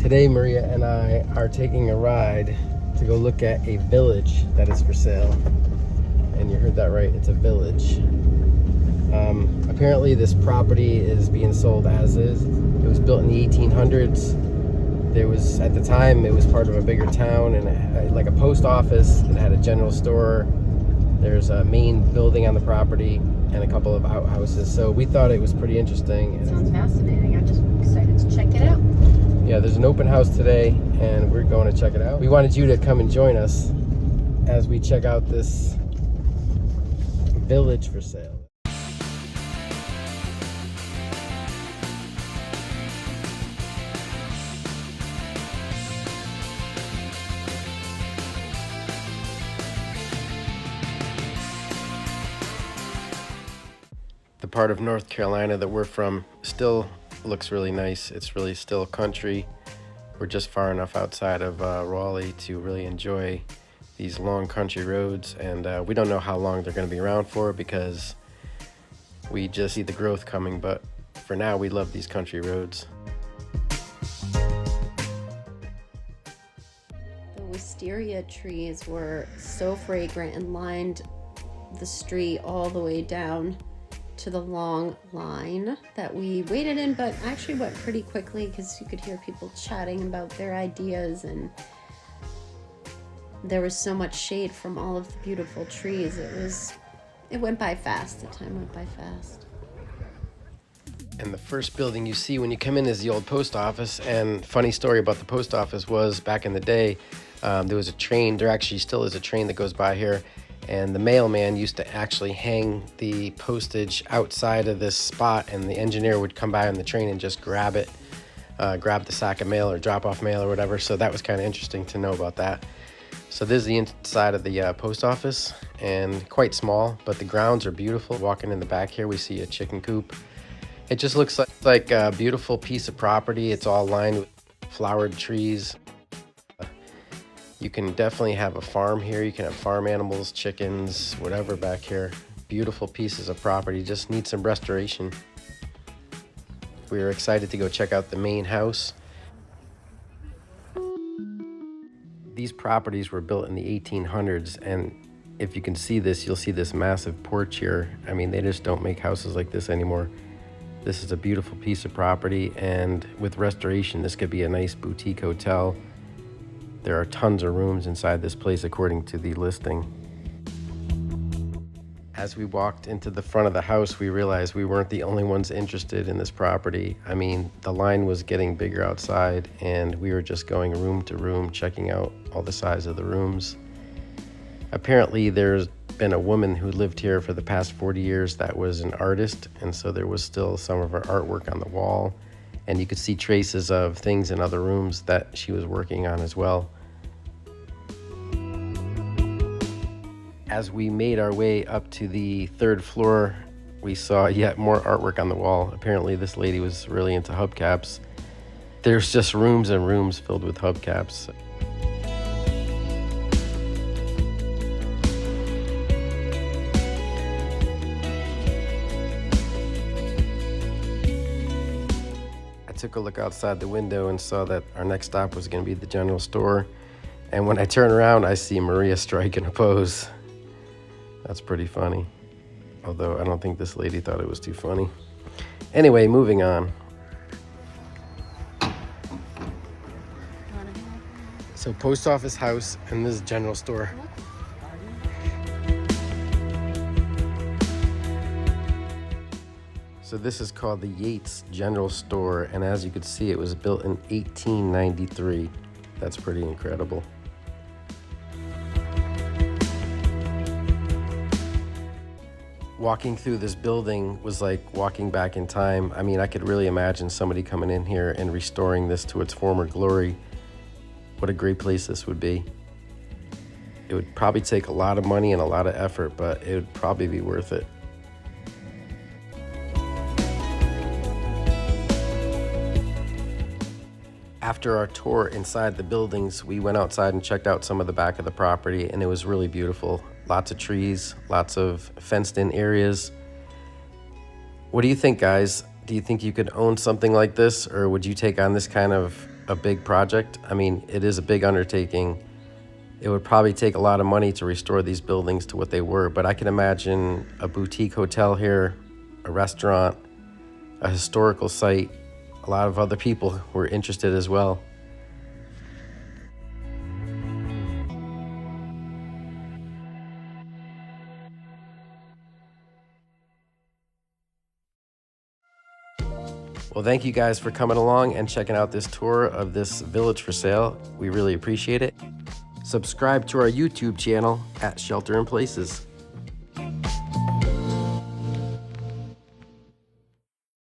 Today, Maria and I are taking a ride to go look at a village that is for sale. And you heard that right, it's a village. Apparently this property is being sold as is. It was built in the 1800s. There was, at the time, it was part of a bigger town, and it had like a post office. It had a general store. There's a main building on the property and a couple of outhouses. So we thought it was pretty interesting. It sounds fascinating. I'm just excited to check it out. Yeah, there's an open house today, and we're going to check it out. We wanted you to come and join us as we check out this village for sale. The part of North Carolina that we're from still looks really nice. It's really still country. We're just far enough outside of Raleigh to really enjoy these long country roads, and we don't know how long they're going to be around for because we just see the growth coming, but for now we love these country roads. The wisteria trees were so fragrant and lined the street all the way down to the long line that we waited in, but actually went pretty quickly because you could hear people chatting about their ideas, and there was so much shade from all of the beautiful trees. It went by fast. The time went by fast. And the first building you see when you come in is the old post office. And funny story about the post office was back in the day, there was a train. There actually still is a train that goes by here. And the mailman used to actually hang the postage outside of this spot, and the engineer would come by on the train and just grab it, grab the sack of mail or drop off mail or whatever. So that was kind of interesting to know about that. So this is the inside of the post office, and quite small, but the grounds are beautiful. Walking in the back here, we see a chicken coop. It just looks like a beautiful piece of property. It's all lined with flowered trees. You can definitely have a farm here. You can have farm animals, chickens, whatever back here. Beautiful pieces of property, just need some restoration. We are excited to go check out the main house. These properties were built in the 1800s, and if you can see this, you'll see this massive porch here. I mean, they just don't make houses like this anymore. This is a beautiful piece of property, and with restoration, this could be a nice boutique hotel. There are tons of rooms inside this place according to the listing. As we walked into the front of the house, we realized we weren't the only ones interested in this property. I mean, the line was getting bigger outside, and we were just going room to room, checking out all the size of the rooms. Apparently, there's been a woman who lived here for the past 40 years that was an artist, and so there was still some of her artwork on the wall. And you could see traces of things in other rooms that she was working on as well. As we made our way up to the third floor, we saw yet more artwork on the wall. Apparently this lady was really into hubcaps. There's just rooms and rooms filled with hubcaps. Took a look outside the window and saw that our next stop was going to be the general store. And when I turn around, I see Maria striking a pose. That's pretty funny. Although I don't think this lady thought it was too funny. Anyway, moving on. So post office house, and this is general store. So this is called the Yates General Store, and as you can see, it was built in 1893. That's pretty incredible. Walking through this building was like walking back in time. I mean, I could really imagine somebody coming in here and restoring this to its former glory. What a great place this would be. It would probably take a lot of money and a lot of effort, but it would probably be worth it. After our tour inside the buildings, we went outside and checked out some of the back of the property, and it was really beautiful. Lots of trees, lots of fenced-in areas. What do you think, guys? Do you think you could own something like this, or would you take on this kind of a big project. I mean, it is a big undertaking. It would probably take a lot of money to restore these buildings to what they were, but I can imagine a boutique hotel here, a restaurant, a historical site. A lot of other people were interested as well. Well, thank you guys for coming along and checking out this tour of this village for sale. We really appreciate it. Subscribe to our YouTube channel at Shelter in Places.